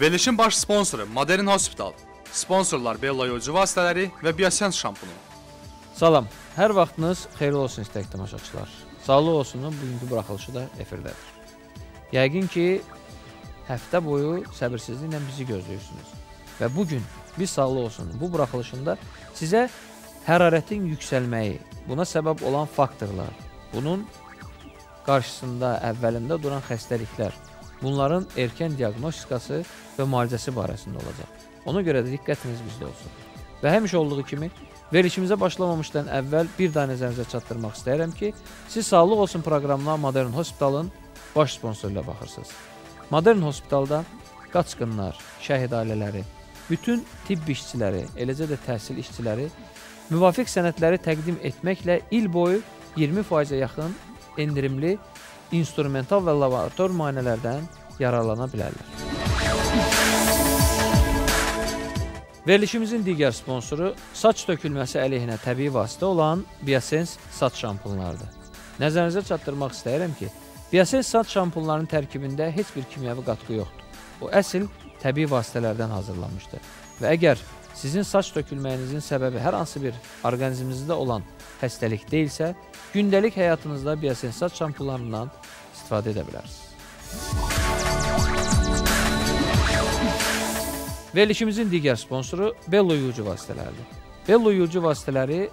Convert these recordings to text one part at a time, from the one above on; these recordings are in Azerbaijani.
Verilişin baş sponsoru Modern Hospital. Sponsorlar Bello yolcu vasitələri və Biosens şampunu. Salam, hər vaxtınız xeyirli olsun istəyək tamaşaçılar. Sağlıq olsunun bugünkü buraxılışı da efirdədir. Yəqin ki, həftə boyu səbirsizliklə bizi gözləyirsiniz. Və bugün biz sağlıq olsunun bu buraxılışında sizə hərarətin yüksəlməyi, buna səbəb olan faktorlar, bunun qarşısında, əvvəlində duran xəstəliklər, bunların erkən diaqnostikası və müalicəsi barəsində olacaq. Ona görə də diqqətiniz bizdə olsun. Və həmişə olduğu kimi, verilişimizə başlamamışdan əvvəl bir daha nəzərinizə çatdırmaq istəyirəm ki, siz Sağlıq olsun proqramına Modern Hospitalın baş sponsoru ilə baxırsınız. Modern Hospitalda qaçqınlar, şəhid ailələri, bütün tibb işçiləri, eləcə də təhsil işçiləri müvafiq sənədləri təqdim etməklə il boyu 20%-ə yaxın endirimli instrumental və laborator müayinələrdən yararlana bilərlər. Verilişimizin digər sponsoru saç tökülməsi əleyhinə təbii vasitə olan Biosens saç şampunlarıdır. Nəzərinizə çatdırmaq istəyirəm ki, Biosens saç şampunlarının tərkibində heç bir kimyəvi qatqı yoxdur. O əsl təbii vasitələrdən hazırlanmışdır. Və əgər sizin saç tökülməyinizin səbəbi hər hansı bir orqanizminizdə olan xəstəlik deyilsə, gündəlik həyatınızda Biosens saç şampunlarından istifadə edə bilərsiniz. Verilişimizin digər sponsoru Bello yuyucu vasitələridir. Bello yuyucu vasitələri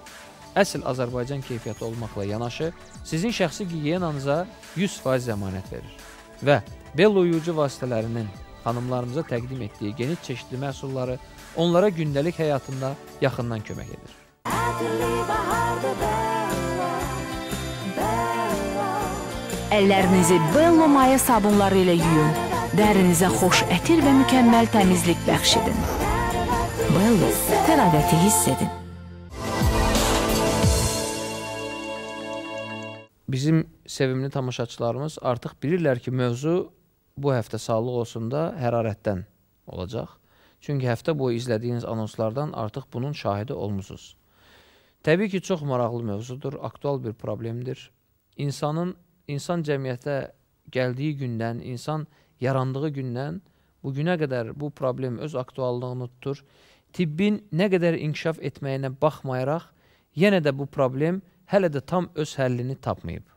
əsl Azərbaycan keyfiyyəti olmaqla yanaşı, sizin şəxsi gigiyenanıza 100% zəmanət verir. Və Bello yuyucu vasitələrinin xanımlarımıza təqdim etdiyi geniş çeşidli məhsulları onlara gündəlik həyatında yaxından kömək edir. Əllərinizi Bello maya sabunları ilə yuyun. Dərinizə xoş ətir və mükəmməl təmizlik bəxş edin. Bello, təravəti hiss edin. Bizim sevimli tamaşaçılarımız artıq bilirlər ki, mövzu bu həftə Sağlıq olsunda hərarətdən olacaq. Çünki həftə boyu izlədiyiniz anonslardan artıq bunun şahidi olmusunuz. Təbii ki, çox maraqlı mövzudur, aktual bir problemdir. İnsan cəmiyyətə gəldiyi gündən, insan yarandığı gündən bu günə qədər bu problem öz aktuallığını tutur. Tibbin nə qədər inkişaf etməyinə baxmayaraq, yenə də bu problem hələ də tam öz həllini tapmayıb.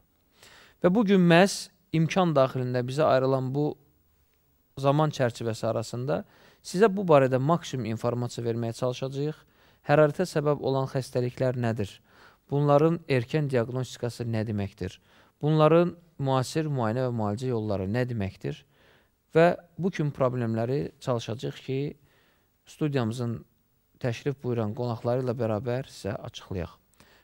Və bugün məhz imkan daxilində bizə ayrılan bu zaman çərçivəsi arasında sizə bu barədə maksimum informasiya verməyə çalışacağıq. Hərarətə səbəb olan xəstəliklər nədir? Bunların erkən diaqnostikası nə deməkdir? Bunların müasir müayinə və müalicə yolları nə deməkdir? Və bu kimi problemləri çalışacaq ki, studiyamızın təşrif buyuran qonaqları ilə bərabər sizə açıqlayaq.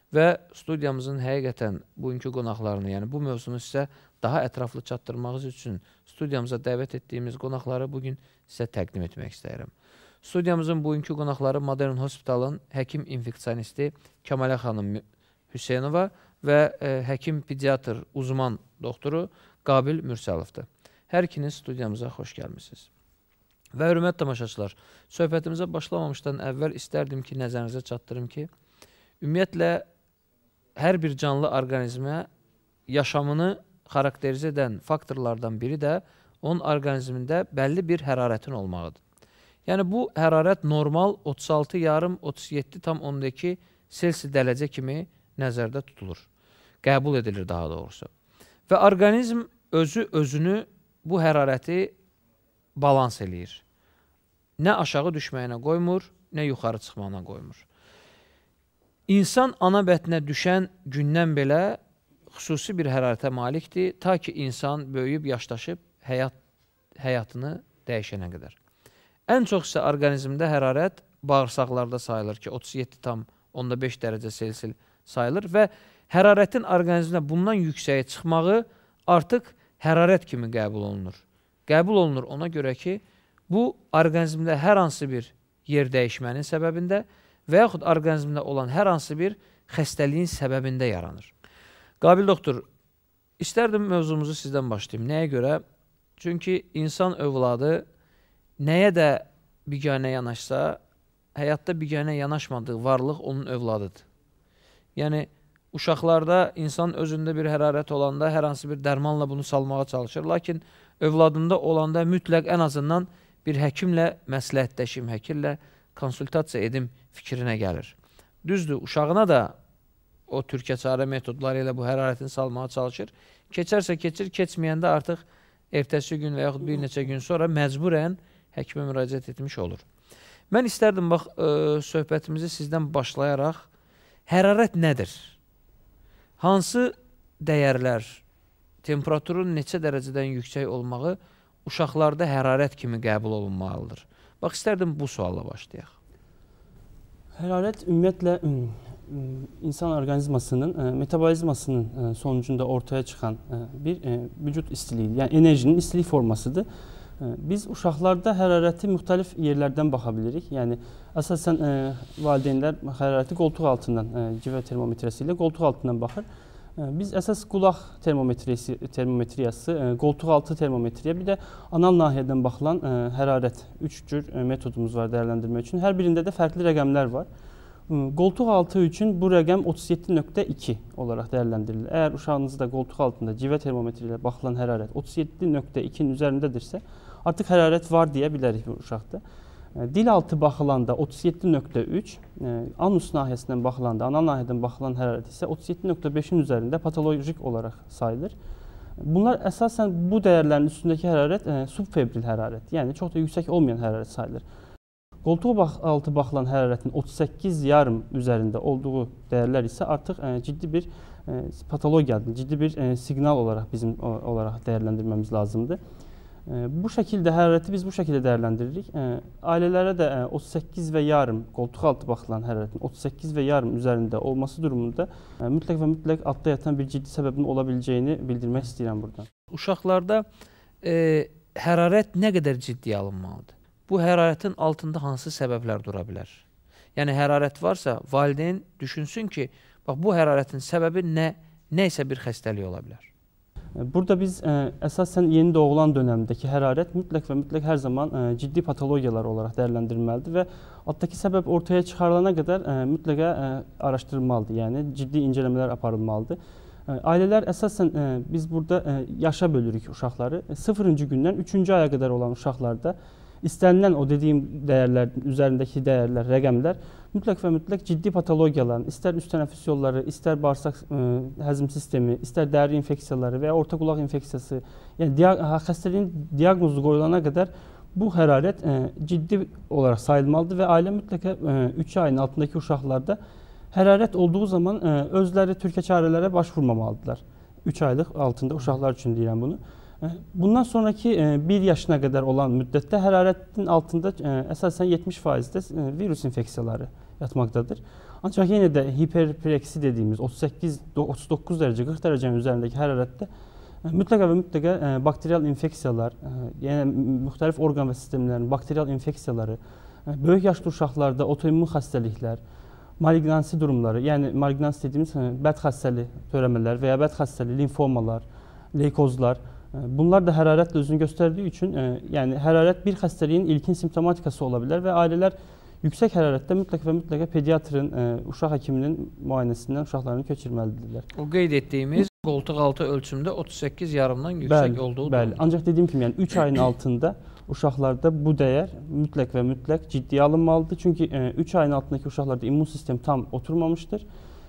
Və studiyamızın həqiqətən bugünkü qonaqlarını, yəni bu mövzunu sizə daha ətraflı çatdırmağınız üçün studiyamıza dəvət etdiyimiz qonaqları bugün sizə təqdim etmək istəyirəm. Studiyamızın bugünkü qonaqları Modern Hospitalın həkim infeksionisti Kəmalə xanım Hüseynova və həkim pediatr uzman doktoru Qabil Mürsəlovdur. Hər ikiniz studiyamıza xoş gəlmişsiniz. Və hörmətli tamaşaçılar, söhbətimizə başlamamışdan əvvəl istərdim ki, nəzərinizə çatdırım ki, ümumiyyətlə, hər bir canlı orqanizmə yaşamını xarakterizə edən faktorlardan biri də onun orqanizmində bəlli bir hərarətin olmağıdır. Yəni, bu hərarət normal 36,5-37,2 Selsi dərəcə kimi nəzərdə tutulur, qəbul edilir daha doğrusu. Və orqanizm özünü bu hərarəti balans eləyir. Nə aşağı düşməyinə qoymur, nə yuxarı çıxmağına qoymur. İnsan ana bətnə düşən gündən belə xüsusi bir hərarətə malikdir, ta ki insan böyüyüb, yaşlaşıb, həyatını dəyişənə qədər. Ən çox isə orqanizmdə hərarət bağırsaqlarda sayılır ki, 37,5 dərəcə Selsi sayılır və hərarətin orqanizmdə bundan yüksəyə çıxmağı artıq hərarət kimi qəbul olunur. Qəbul olunur ona görə ki, bu orqanizmdə hər hansı bir yer dəyişmənin səbəbində və yaxud orqanizmdə olan hər hansı bir xəstəliyin səbəbində yaranır. Qabil doktor, istərdim mövzumuzu sizdən başlayayım. Nəyə görə? Çünki insan övladı nəyə də biganə yanaşsa, həyatda biganə yanaşmadığı varlıq onun övladıdır. Yəni, uşaqlarda insan özündə bir hərarət olanda hər hansı bir dərmanla bunu salmağa çalışır. Lakin övladında olanda mütləq ən azından bir həkimlə məsləhətləşim, həkimlə konsultasiya edim fikrinə gəlir. Düzdür, uşağına da o türkə çarə metodları ilə bu hərarətini salmağa çalışır. Keçərsə keçir, keçməyəndə artıq ertəsi gün və yaxud bir neçə gün sonra məcburən həkimə müraciət etmiş olur. Mən istərdim, bax, söhbətimizi sizdən başlayaraq, hərarət nədir? Hansı dəyərlər, temperaturun neçə dərəcədən yüksək olmağı uşaqlarda hərarət kimi qəbul olunmalıdır? Bax, istərdim bu sualla başlayaq. Hərarət ümumiyyətlə insan orqanizmasının metabolizmasının sonucunda ortaya çıxan bir vücud istiliyi, yəni enerjinin istilik formasıdır. Biz uşaqlarda hərarəti müxtəlif yerlərdən baxa bilirik. Yəni, əsasən valideynlər hərarəti qoltuq altından, civə termometriyası ilə qoltuq altından baxır. Biz əsas qulaq termometriyası, qoltuq altı termometriya, bir də anal nahiyədən baxılan hərarət, 3 cür metodumuz var dəyərləndirmək üçün. Hər birində də fərqli rəqəmlər var. Qoltuq altı üçün bu rəqəm 37.2 olaraq dəyərləndirilir. Əgər uşağınızda qoltuq altında civə termometri ilə baxılan hərarət 37.2-nin üzərindədirsə, artıq hərarət var deyə bilərik bu uşaqda. Dil altı baxılanda 37.3, anus nahiyəsindən baxılanda, anal nahiyədən baxılan hərarət isə 37.5-in üzərində patolojik olaraq sayılır. Bunlar əsasən bu dəyərlərin üstündəki hərarət subfebril hərarət, yəni çox da yüksək olmayan hərarət sayılır. Qoltuq altı baxılan hərarətin 38,5 üzərində olduğu dəyərlər isə artıq ciddi bir patologiyadır, ciddi bir siqnal olaraq bizim dəyərləndirməmiz lazımdır. Bu şəkildə hərarəti biz bu şəkildə dəyərləndiririk. Ailələrə də 38,5 qoltuq altı baxılan hərarətin 38,5 üzərində olması durumunda mütləq və mütləq altda yatan bir ciddi səbəbin ola biləcəyini bildirmək istəyirəm buradan. Uşaqlarda hərarət nə qədər ciddiyə alınmalıdır? Bu hərarətin altında hansı səbəblər dura bilər? Yəni, hərarət varsa, valideyn düşünsün ki, bax, bu hərarətin səbəbi nə isə bir xəstəlik ola bilər. Burada biz əsasən yeni doğulan dönəmdəki hərarət mütləq və mütləq hər zaman ciddi patologiyalar olaraq dəyərləndirilməlidir və altdakı səbəb ortaya çıxarılana qədər mütləq araşdırılmalıdır, yəni ciddi incələmələr aparılmalıdır. Ailələr əsasən biz burada yaşa bölürük uşaqları. 0-cı gündən 3-cü aya qədər olan uşaqlarda İstənilən o dediyim dəyərlər, üzərindəki dəyərlər, rəqəmlər mütləq və mütləq ciddi patologiyaların, istər üst tənəffüs yolları, istər bağırsaq həzm sistemi, istər dəri infeksiyaları və ya orta qulaq infeksiyası, yəni xəstəliyin diaqnozu qoyulana qədər bu hərarət ciddi olaraq sayılmalıdır və ailə mütləq 3 ayın altındakı uşaqlarda hərarət olduğu zaman özləri türkə çarələrə başvurmamalıdırlar. 3 aylıq altında uşaqlar üçün deyirəm bunu. Bundan sonraki 1 yaşına qədər olan müddətdə hərarətin altında əsasən 70%-də virus infeksiyaları yatmaqdadır. Ancaq yenə də hiperpreksi dediyimiz 38-39 dərəcə, 40 dərəcənin üzərindəki hərarətdə mütləq və mütləq bakterial infeksiyalar, yəni müxtəlif orqan və sistemlərin bakterial infeksiyaları, böyük yaşlı uşaqlarda otoimmun xəstəliklər, malignansi durumları, yəni malignansi dediyimiz bəd xəstəli törəmələr və ya bəd xəstəli limfomalar, leykozlar, bunlar da hərarətlə özünü göstərdiyi üçün, yəni hərarət bir xəstəliyin ilkin simptomatikası ola bilər və ailələr yüksək hərarətdə mütləq və mütləq pediatrın, uşaq həkiminin müayinəsindən uşaqlarını köçürməlidirlər. O qeyd etdiyimiz qoltuq altı ölçümdə 38,5-dan yüksək olduğu bəli, ancaq dediyim kimi, yəni 3 ayın altında uşaqlarda bu dəyər mütləq və mütləq ciddiyə alınmalıdır. Çünki 3 ayın altındakı uşaqlarda immun sistem tam oturmamışdır.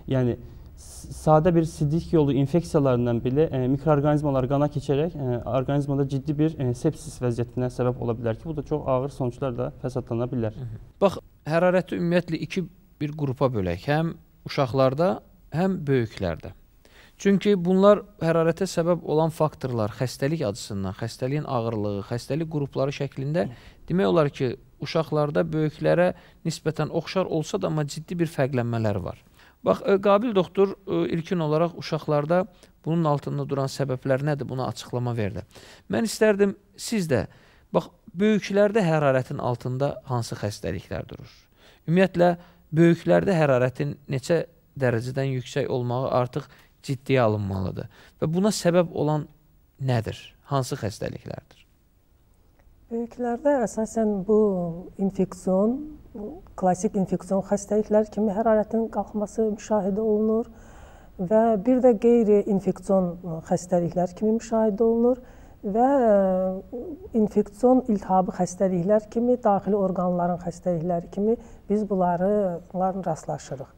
Yəni sadə bir sidik yolu infeksiyalarından belə mikroorqanizmalar qana keçərək orqanizmada ciddi bir sepsis vəziyyətinə səbəb ola bilər ki, bu da çox ağır sonuçlarla fəsadlana bilər. Bax, hərarəti ümumiyyətlə bir qrupa bölək, həm uşaqlarda, həm böyüklərdə. Çünki bunlar hərarətə səbəb olan faktorlar xəstəlik açısından, xəstəliyin ağırlığı, xəstəlik qrupları şəklində demək olar ki, uşaqlarda böyüklərə nisbətən oxşar olsa da, amma ciddi bir fərqlənmələr var. Bax, Qabil doktor ilkin olaraq uşaqlarda bunun altında duran səbəblər nədir? Buna açıqlama verdi. Mən istərdim siz də, bax, böyüklərdə hərarətin altında hansı xəstəliklər durur? Ümumiyyətlə, böyüklərdə hərarətin neçə dərəcədən yüksək olmağı artıq ciddiyə alınmalıdır və buna səbəb olan nədir? Hansı xəstəliklərdir? Böyüklərdə əsasən bu infeksion, klassik infeksion xəstəliklər kimi hərarətin qalxması müşahidə olunur və bir də qeyri-infeksion xəstəliklər kimi müşahidə olunur və infeksion iltihabi xəstəliklər kimi, daxili orqanların xəstəlikləri kimi biz bunların rastlaşırıq.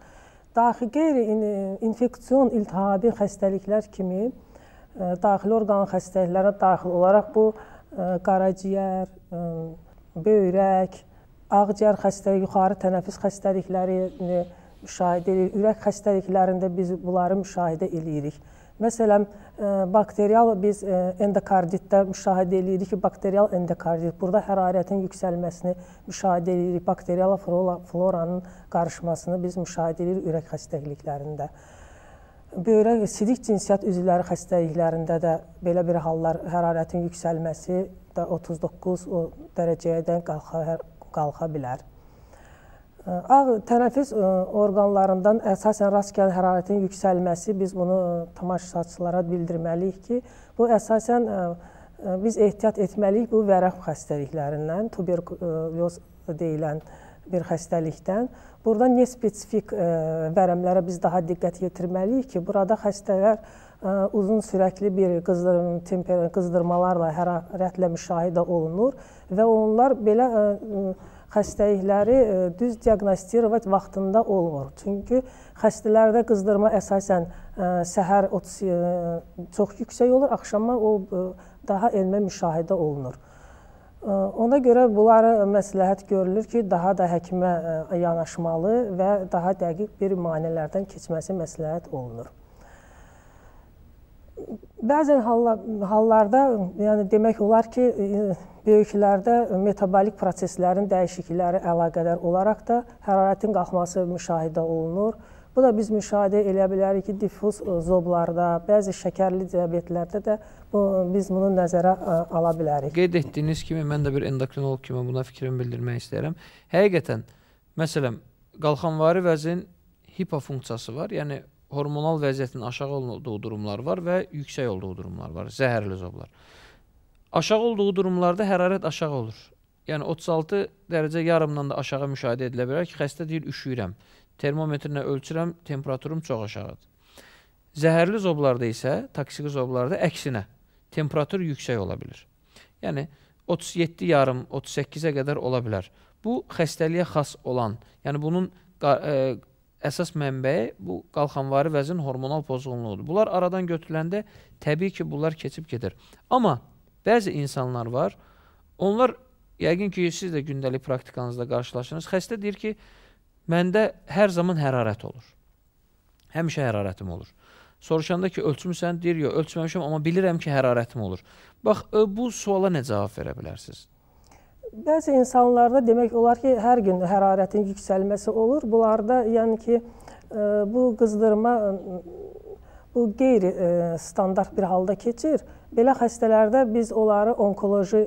Qeyri-infeksion iltihabi xəstəliklər kimi daxili orqan xəstəliklərə daxil olaraq bu qaraciyər, böyrək, ağciyər xəstəliyi, yuxarı tənəffüs xəstəlikləri müşahidə edirik. Ürək xəstəliklərində biz bunları müşahidə edirik. Məsələn, bakterial biz endokarditdə müşahidə edirik ki, bakterial endokardit, burada hərarətin yüksəlməsini müşahidə edirik, bakterial floranın qarışmasını biz müşahidə edirik ürək xəstəliklərində. Böyrək, sidik cinsiyyət üzvləri xəstəliklərində də belə bir hallar hərarətin yüksəlməsi də 39 dərəcədən qalxa bilər. Tənəffüs orqanlarından əsasən rast gələn hərarətin yüksəlməsi, biz bunu tamaşaçılara bildirməliyik ki, bu əsasən biz ehtiyat etməliyik bu vərəm xəstəliklərindən, tuberkuloz deyilən bir xəstəlikdən. Burada nespesifik vərəmlərə biz daha diqqət yetirməliyik ki, burada xəstələr uzun sürəkli bir qızdırmalarla, hərarətlə müşahidə olunur və onlar belə xəstəlikləri düz diaqnostika vaxtında olmur. Çünki xəstələrdə qızdırma əsasən səhər çox yüksək olur, axşama o daha enmə müşahidə olunur. Ona görə bunları məsləhət görülür ki, daha da həkimə yanaşmalı və daha dəqiq bir müayinələrdən keçməsi məsləhət olunur. Bəzən hallarda, yəni demək olar ki, böyüklərdə metabolik proseslərin dəyişiklikləri əlaqədar olaraq da hərarətin qalxması müşahidə olunur. Bu da biz müşahidə edə bilərik ki, diffuz zoblarda, bəzi şəkərli diabetlərdə də biz bunu nəzərə ala bilərik. Qeyd etdiyiniz kimi, mən də bir endokrinoloq kimi buna fikrimi bildirmək istəyirəm. Həqiqətən, məsələn, qalxanvari vəzin hipofunksiyası var, yəni hormonal vəziyyətin aşağı olduğu durumlar var və yüksək olduğu durumlar var, zəhərli zoblar. Aşağı olduğu durumlarda hərarət aşağı olur. Yəni 36 dərəcə yarımdan da aşağı müşahidə edilə bilər ki, xəstə deyir, üşüyürəm. Termometrlə ölçürəm, temperaturum çox aşağıdır. Zəhərli zoblarda isə, toksik zoblarda əksinə, temperatur yüksək ola bilir. Yəni 37 yarım, 38-ə qədər ola bilər. Bu xəstəliyə xas olan, yəni bunun əsas mənbəyi bu qalxanvari vəzin hormonal pozğunluğudur. Bunlar aradan götürüləndə təbii ki, bunlar keçib gedir. Amma bəzi insanlar var, onlar, yəqin ki, siz də gündəlik praktikanızda qarşılaşırsınız, xəstə deyir ki, məndə hər zaman hərarət olur. Həmişə hərarətim olur. Soruşanda ki, ölçmüsən, deyir, yox, ölçməmişəm, amma bilirəm ki, hərarətim olur. Bax, bu suala nə cavab verə bilərsiniz? Bəzi insanlarda demək olar ki, hər gün hərarətin yüksəlməsi olur. Bunlarda, yəni ki, bu qızdırma bu qeyri-standart bir halda keçir. Belə xəstələrdə biz onları onkoloji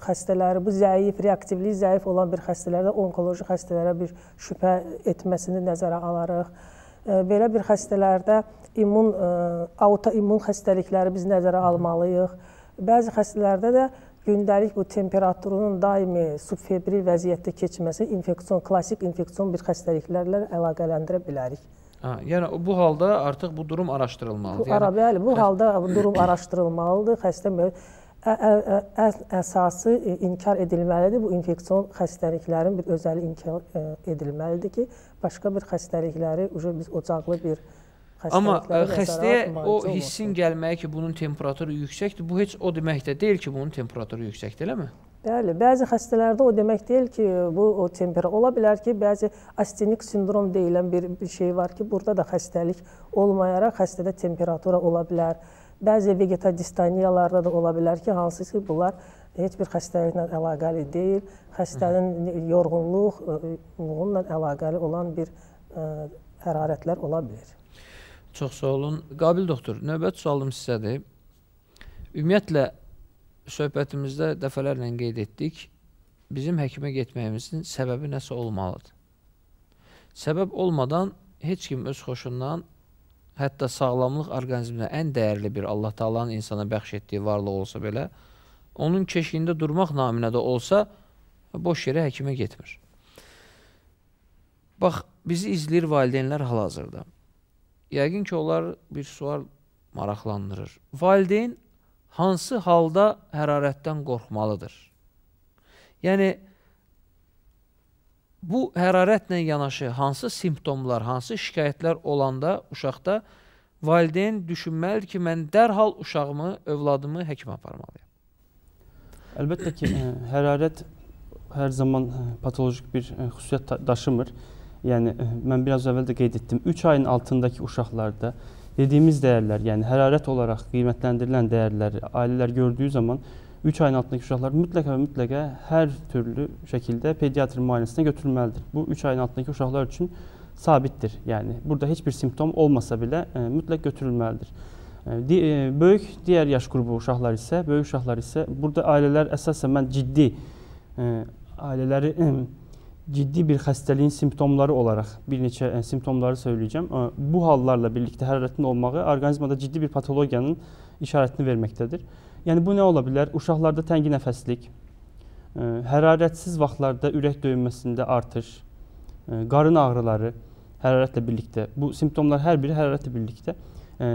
xəstələri, bu zəif, reaktivliyi zəif olan bir xəstələrdə onkoloji xəstələrə bir şübhə etməsini nəzərə alarıq. Belə bir xəstələrdə autoimmun xəstəlikləri biz nəzərə almalıyıq. Bəzi xəstələrdə də gündəlik bu temperaturunun daimi subfebril vəziyyətdə keçməsi klassik infeksion bir xəstəliklərlə əlaqələndirə bilərik. Yəni bu halda artıq bu durum araşdırılmalıdır. Bəli, bu halda bu durum araşdırılmalıdır. Xəstə əsası inkar edilməlidir. Bu infeksion xəstəliklərin bir özəli inkar edilməlidir ki, başqa bir xəstəlikləri biz ocaqlı bir amma xəstəyə o hissin gəlməyi ki, bunun temperaturu yüksəkdir, bu heç o demək də deyil ki, bunun temperaturu yüksəkdir, eləmi? Bəli, bəzi xəstələrdə o demək deyil ki, bu o temperatur ola bilər ki, bəzi astenik sindrom deyilən bir şey var ki, burada da xəstəlik olmayaraq xəstədə temperatura ola bilər. Bəzi vegetadistaniyalarda da ola bilər ki, hansı ki, bunlar heç bir xəstəliklə əlaqəli deyil, xəstənin yorğunluğunla əlaqəli olan bir hərarətlər ola bilir. Çox sağ olun. Qabil doktor, növbət sualım sizədir. Ümumiyyətlə, söhbətimizdə dəfələrlə qeyd etdik, bizim həkimə getməyimizin səbəbi nəsə olmalıdır. Səbəb olmadan heç kim öz xoşundan, hətta sağlamlıq orqanizminə ən dəyərli bir Allah Taala'nın insana bəxş etdiyi varlıq olsa belə, onun keşiyində durmaq naminə də olsa, boş yerə həkimə getmir. Bax, bizi izləyir valideynlər hal-hazırda. Yəqin ki, onlar bir sual maraqlandırır. Valideyn hansı halda hərarətdən qorxmalıdır? Yəni, bu hərarətlə yanaşı hansı simptomlar, hansı şikayətlər olanda uşaqda valideyn düşünməlidir ki, mən dərhal uşağımı, övladımı həkimə aparmalıyım? Əlbəttə ki, hərarət hər zaman patolojik bir xüsusiyyət daşımır. Yəni, mən biraz əvvəl də qeyd etdim, 3 ayın altındakı uşaqlarda dediyimiz dəyərlər, yəni hərarət olaraq qiymətləndirilən dəyərləri ailələr gördüyü zaman 3 ayın altındakı uşaqlar mütləq və mütləqə hər türlü şəkildə pediatr müayinəsinə götürülməlidir. Bu 3 ayın altındakı uşaqlar üçün sabitdir. Yəni, burada heç bir simptom olmasa belə mütləq götürülməlidir. Böyük digər yaş qrupu uşaqlar isə, böyük uşaqlar isə burada ailələr əsasən mən ailələri ciddi bir xəstəliyin simptomları olaraq bir neçə simptomları söyləyəcəm. Bu hallarla birlikdə hərarətin olmağı orqanizmada ciddi bir patologiyanın işarətini verməkdədir. Yəni, bu nə ola bilər? Uşaqlarda təngi nəfəslik, hərarətsiz vaxtlarda ürək döyünməsində artış, qarın ağrıları hərarətlə birlikdə. Bu simptomlar hər biri hərarətlə birlikdə.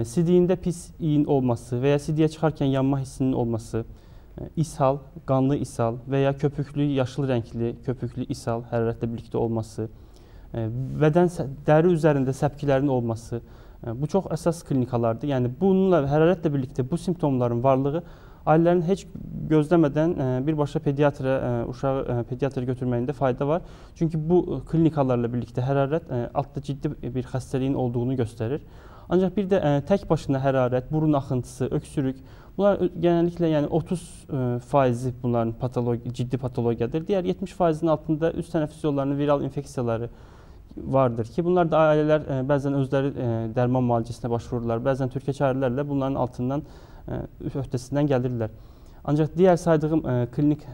Sidiyində pis iyin olması və ya sidiyə çıxarkən yanma hissinin olması, ishal, qanlı ishal və ya köpüklü, yaşıl rəngli köpüklü ishal hərarətlə birlikdə olması, dəri üzərində səpkilərin olması, bu çox əsas klinikalardır. Yəni, bununla hərarətlə birlikdə bu simptomların varlığı ailələrin heç gözləmədən birbaşa uşağı pediatra götürməyində fayda var. Çünki bu klinikalarla birlikdə hərarət altda ciddi bir xəstəliyin olduğunu göstərir. Ancaq bir də tək başına hərarət, burun axıntısı, öksürük, bunlar genəlliklə yəni 30% bunların ciddi patologiyadır. Digər 70%-nin altında üst tənəffüs yollarının viral infeksiyaları vardır ki, bunlar da ailələr bəzən özləri dərman müalicəsinə başvururlar, bəzən türkə çarələrlə bunların altından, öhdəsindən gəlirlər. Ancaq digər saydığım klinik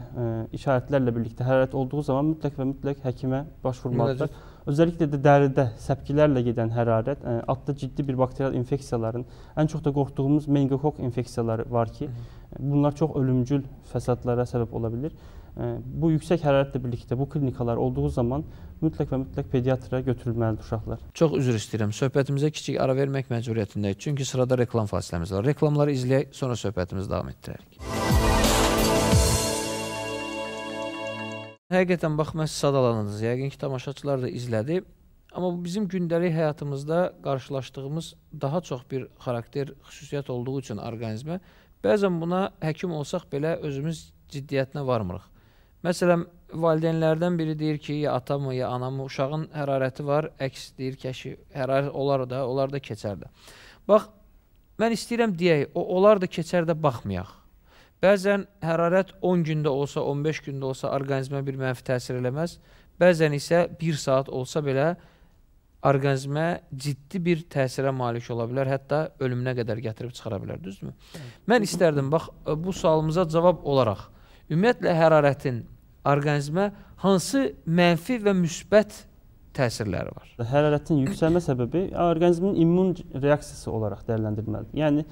işarətlərlə birlikdə hərarət olduğu zaman mütləq və mütləq həkimə başvurmalıdır. Özellikle də dəridə səpkilərlə gedən hərarət, altda ciddi bir bakteriyal infeksiyaların, ən çox da qorxduğumuz meningokok infeksiyaları var ki, bunlar çox ölümcül fəsadlara səbəb ola bilir. Bu yüksək hərarətlə birlikdə bu klinikalar olduğu zaman mütləq və mütləq pediatra götürülməlidir uşaqlar. Çox üzr istəyirəm, söhbətimizə kiçik ara vermək məcburiyyətindəyik. Çünki sırada reklam fasiləmiz var. Reklamları izləyək, sonra söhbətimizi davam etdirərik. Həqiqətən, bax, mən sadalanırdınız. Yəqin ki, tamaşaçılar da izlədi. Amma bu bizim gündəlik həyatımızda qarşılaşdığımız daha çox bir xarakter, xüsusiyyət olduğu üçün orqanizmə, bəzən buna həkim olsaq belə özümüz ciddiyyətinə varmırıq. Məsələn, valideynlərdən biri deyir ki, ya ata mı, ya ana mı, uşağın hərarəti var, əks deyir ki, hərarət olar da keçər də. Bax, mən istəyirəm deyək, olar da keçər də baxmayaq. Bəzən hərarət 10 gündə olsa, 15 gündə olsa orqanizmə bir mənfi təsir eləməz. Bəzən isə 1 saat olsa belə orqanizmə ciddi bir təsirə malik ola bilər, hətta ölümünə qədər gətirib çıxara bilər, düzdürmü? Mən istərdim, bax, bu sualımıza cavab olaraq, ümumiyyətlə hərarətin orqanizmə hansı mənfi və müsbət təsirləri var? Hərarətin yüksəlmə səbəbi orqanizmin immun reaksiyası olaraq dəyərləndirilməlidir. Yəni,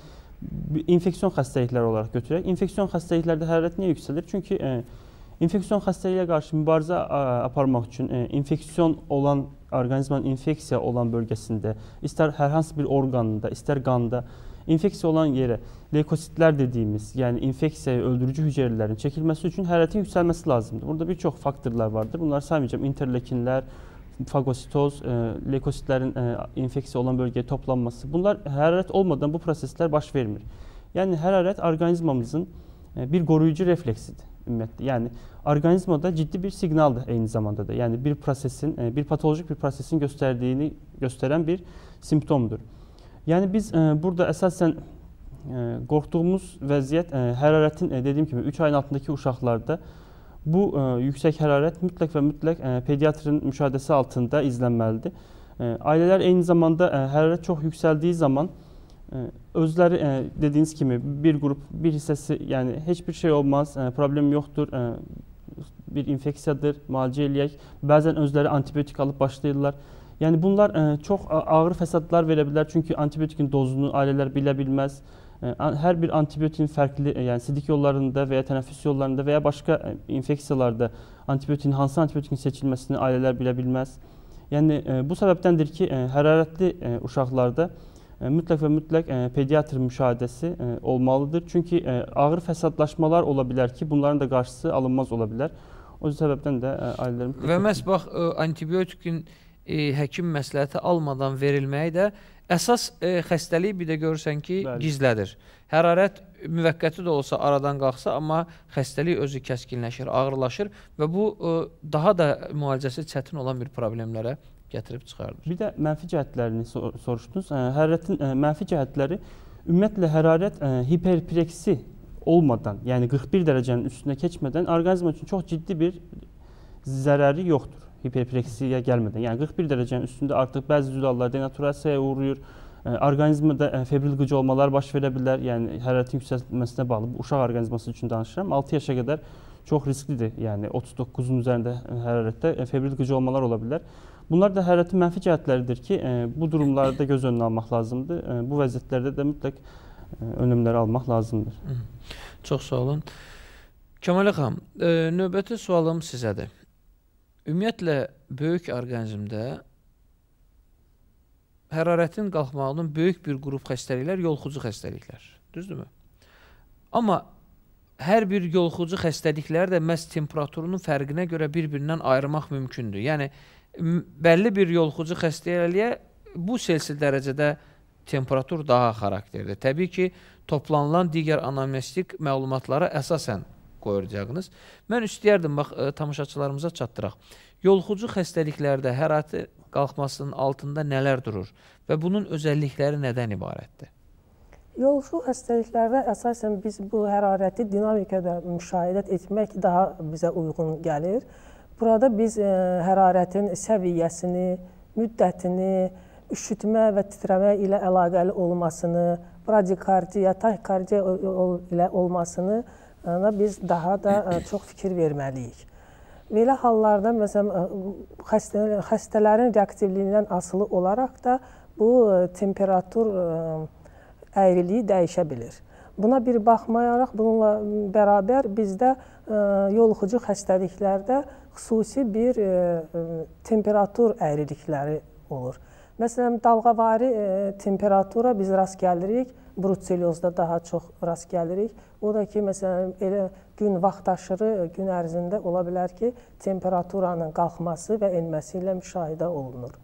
infeksiyon xəstəlikləri olaraq götürək. İnfeksiyon xəstəliklərdə hərarət niyə yüksəlir? Çünki infeksiyon xəstəliyə qarşı mübarizə aparmaq üçün infeksiyon olan, orqanizmanın infeksiya olan bölgəsində, istər hər hansı bir orqanında, istər qanda, infeksiya olan yerə leykositlər dediyimiz, yəni infeksiyayı öldürücü hüceyrələrin çəkilməsi üçün hərarətin yüksəlməsi lazımdır. Burada bir çox faktorlar vardır. Bunları saymayacağım. İnterleykinlər, fagositoz, leykositlərin infeksiya olan bölgəyə toplanması. Bunlar hərarət olmadan bu proseslər baş vermir. Yəni, hərarət orqanizmamızın bir qoruyucu refleksidir ümumiyyətlə. Yəni, orqanizmada ciddi bir siqnaldır eyni zamanda da. Yəni, bir patolojik bir prosesin göstərdiyini göstərən bir simptomdur. Yəni, biz burada əsasən qorxduğumuz vəziyyət hərarətin, dediyim kimi, 3 ayın altındakı uşaqlarda bu yüksək hərarət mütləq və mütləq pediatrın müşahidəsi altında izlənməlidir. Ailələr eyni zamanda hərarət çox yüksəldiyi zaman özləri dediyiniz kimi bir qrup, bir hissəsi, yəni heç bir şey olmaz, problem yoxdur, bir infeksiyadır, müalicə eləyək. Bəzən özləri antibiotik alıb başlayırlar. Yəni bunlar çox ağır fəsadlar verə bilər, çünki antibiotikin dozunu ailələr bilə bilməz. Hər bir antibiotikin fərqli, yəni sidik yollarında və ya tənəffüs yollarında və ya başqa infeksiyalarda hansı antibiotikin seçilməsini ailələr bilə bilməz. Yəni bu səbəbdəndir ki, hərarətli uşaqlarda mütləq və mütləq pediatr müşahidəsi olmalıdır. Çünki ağır fəsadlaşmalar ola bilər ki, bunların da qarşısı alınmaz ola bilər. O səbəbdən də ailələr mütləq... Və məhz bax, antibiotikin həkim məsləhəti almadan verilməyi də əsas xəstəliyi bir də görürsən ki, gizlədir. Hərarət müvəqqəti də olsa aradan qalxsa, amma xəstəlik özü kəskinləşir, ağırlaşır və bu daha da müalicəsi çətin olan bir problemlərə gətirib çıxardır. Bir də mənfi cəhətlərini soruşdunuz. Hərarətin mənfi cəhətləri ümumiyyətlə hərarət hiperpireksi olmadan, yəni 41 dərəcənin üstünə keçmədən orqanizm üçün çox ciddi bir zərəri yoxdur. Hiperpireksiyaya gəlmədən. Yəni 41 dərəcənin üstündə artıq bəzi zülallar denaturasiyaya uğrayır. Orqanizmdə febril qıcolmalar baş verə bilər. Yəni hərarətin yüksəlməsinə bağlı uşaq orqanizması üçün danışıram. 6 yaşa qədər çox risklidir. Yəni 39-un üzərində hərarətdə febril qıcolmalar ola bilər. Bunlar da hərarətin mənfi cəhətləridir ki, bu durumlarda göz önünə almaq lazımdır. Bu vəziyyətlərdə də mütləq önlemləri almaq lazımdır. Çox sağ olun. Kəmalə xanım, növbəti sualım sizədir. Ümumiyyətlə, böyük orqanizmdə hərarətin qalxmağının böyük bir qrup xəstəliklər yoluxucu xəstəliklər. Düzdürmü? Amma hər bir yoluxucu xəstəlikləri də məhz temperaturunun fərqinə görə bir-birindən ayırmaq mümkündür. Yəni, bəlli bir yoluxucu xəstəliyə bu selsi dərəcədə temperatur daha xarakterdir. Təbii ki, toplanılan digər anamnestik məlumatlara əsasən qoyur diaqnoz. Mən istəyərdim, bax, tamaşaçılarımıza çatdıraq. Yoluxucu xəstəliklərdə hərarəti qalxmasının altında nələr durur və bunun özəllikləri nədən ibarətdir? Yoluxucu xəstəliklərdə əsasən biz bu hərarəti dinamikada müşahidə etmək daha bizə uyğun gəlir. Burada biz hərarətin səviyyəsini, müddətini, üşütmə və titrəmə ilə əlaqəli olmasını, bradikardiya, tahikardiya ilə olmasını biz daha da çox fikir verməliyik. Belə hallarda, məsələn, xəstələrin reaktivliyindən asılı olaraq da bu temperatur əyriliyi dəyişə bilir. Buna bir baxmayaraq, bununla bərabər bizdə yoluxucu xəstəliklərdə xüsusi bir temperatur əyrilikləri olur. Məsələn, dalğavari temperatura biz rast gəlirik, brutseliozda daha çox rast gəlirik. O da ki, məsələn, elə gün vaxtaşırı gün ərzində ola bilər ki, temperaturanın qalxması və enməsi ilə müşahidə olunur.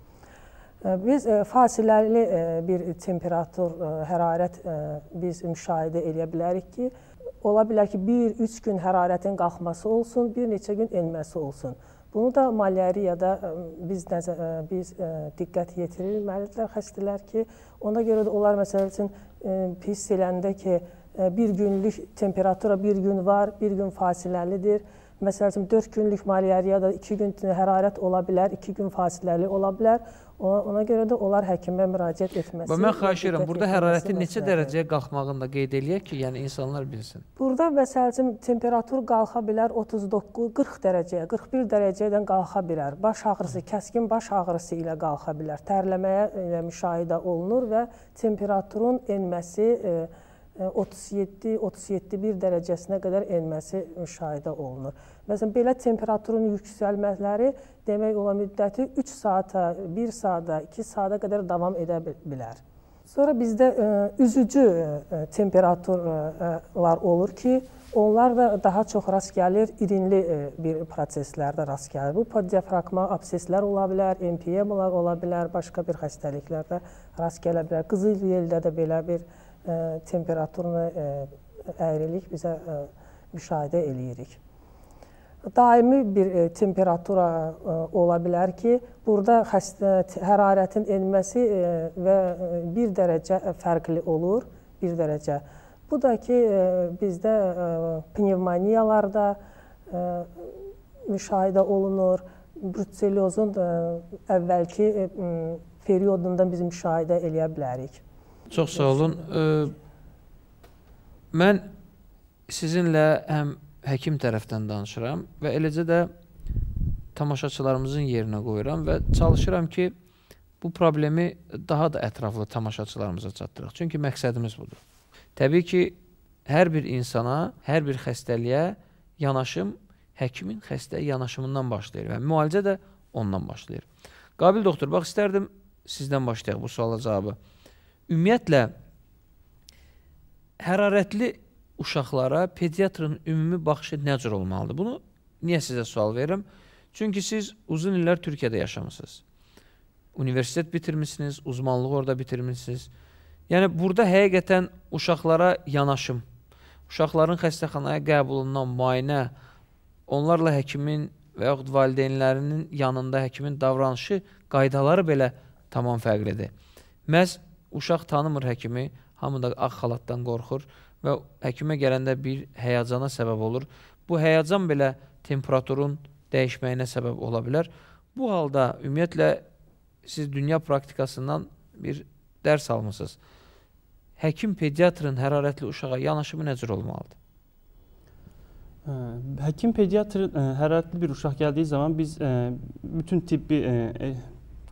Biz fasiləli bir temperatur, hərarət biz müşahidə edə bilərik ki, ola bilər ki, 1-3 gün hərarətin qalxması olsun, bir neçə gün enməsi olsun. Bunu da malyariyada biz diqqət yetirilməlidirlər xəstələr ki, ona görə də onlar məsəl üçün hiss eləndə ki, bir günlük temperatura bir gün var, bir gün fasiləlidir. Məsəl üçün 4 günlük malyariyada 2 gün hərarət ola bilər, 2 gün fasiləli ola bilər. Ona görə də onlar həkimə müraciət etməsi. Mən xahiş edirəm, burada hərarətin neçə dərəcəyə qalxmağını da qeyd eləyək ki, yəni insanlar bilsin. Burada məsəl üçün temperatur qalxa bilər 39-40 dərəcəyə, 41 dərəcədən qalxa bilər. Baş ağrısı, kəskin baş ağrısı ilə qalxa bilər. Tərləməyə ilə müşahidə olunur və temperaturun enməsi 37-37,1 dərəcəsinə qədər enməsi müşahidə olunur. Məsələn, belə temperaturun yüksəlmələri demək olan müddəti 3 saata, 1 saata, 2 saata qədər davam edə bilər. Sonra bizdə üzücü temperaturlar olur ki, onlar da daha çox rast gəlir, irinli bir proseslərdə rast gəlir. Bu podiafragma abseslər ola bilər, empiyemalar ola bilər, başqa bir xəstəliklərdə rast gələ bilər. Qızıl yeldə də belə bir temperaturunu əyrilik bizə müşahidə eləyirik. Daimi bir temperatura ola bilər ki, burada hərarətin enməsi və 1 dərəcə fərqli olur, 1 dərəcə. Bu da ki, bizdə pnevmoniyalarda müşahidə olunur, brutseliozun əvvəlki periodunda biz müşahidə eləyə bilərik. Çox sağ olun. Mən sizinlə həm həkim tərəfdən danışıram və eləcə də tamaşaçılarımızın yerinə qoyuram və çalışıram ki, bu problemi daha da ətraflı tamaşaçılarımıza çatdıraq. Çünki məqsədimiz budur. Təbii ki, hər bir insana, hər bir xəstəliyə yanaşım həkimin xəstəyə yanaşımından başlayır və müalicə də ondan başlayır. Qabil doktor, bax istərdim sizdən başlayaq bu suala cavabı. ümumiyyətlə, hərarətli uşaqlara pediatrın ümumi baxışı nə cür olmalıdır? Bunu niyə sizə sual verirəm? Çünki siz uzun illər Türkiyədə yaşamısınız. Universitet bitirmişsiniz, uzmanlığı orada bitirmişsiniz. Yəni, burada həqiqətən uşaqlara yanaşım, uşaqların xəstəxanaya qəbulundan müayinə, onlarla həkimin və yaxud valideynlərinin yanında həkimin davranışı, qaydaları belə tamam fərqlidir. Məhz uşaq tanımır həkimi, hamı da ağ xalatdan qorxur və həkimə gələndə bir həyəcana səbəb olur. Bu həyəcan belə temperaturun dəyişməyinə səbəb ola bilər. Bu halda ümumiyyətlə siz dünya praktikasından bir dərs almışsınız. Həkim pediatrın hərarətli uşağa yanaşımı nə cür olmalıdır? Həkim pediatrın hərarətli bir uşaq gəldiyi zaman biz bütün tibbi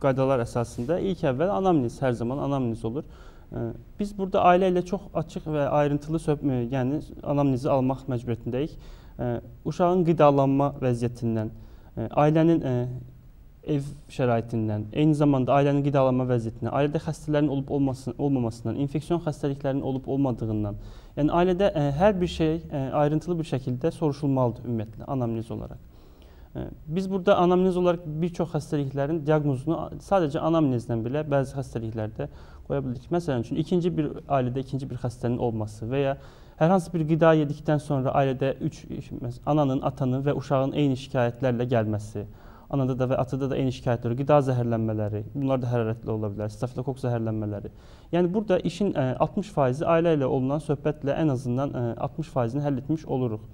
qaydalar əsasında ilk əvvəl anamnez, hər zaman anamnez olur. Biz burada ailə ilə çox açıq və ayrıntılı yəni anamnezi almaq məcburiyyətindəyik. Uşağın qidalanma vəziyyətindən, ailənin ev şəraitindən, eyni zamanda ailənin qidalanma vəziyyətindən, ailədə xəstələrin olub-olmamasından, infeksiyon xəstəliklərinin olub-olmadığından, yəni ailədə hər bir şey ayrıntılı bir şəkildə soruşulmalıdır ümumiyyətlə, anamnez olaraq. Biz burada anamnez olaraq bir çox xəstəliklərin diaqnozunu sadəcə anamnezdən belə bəzi xəstəliklərdə qoya bilirik. Məsələn üçün, ailədə ikinci bir xəstənin olması və ya hər hansı bir qida yedikdən sonra ailədə ananın, atanın və uşağın eyni şikayətlərlə gəlməsi, anada da və atada da eyni şikayətləri, qida zəhərlənmələri, bunlar da hərarətli ola bilər, stafilokok zəhərlənmələri. Yəni burada işin 60% ailə ilə olunan söhbətlə ən azından 60%-ni həll etmiş oluruq.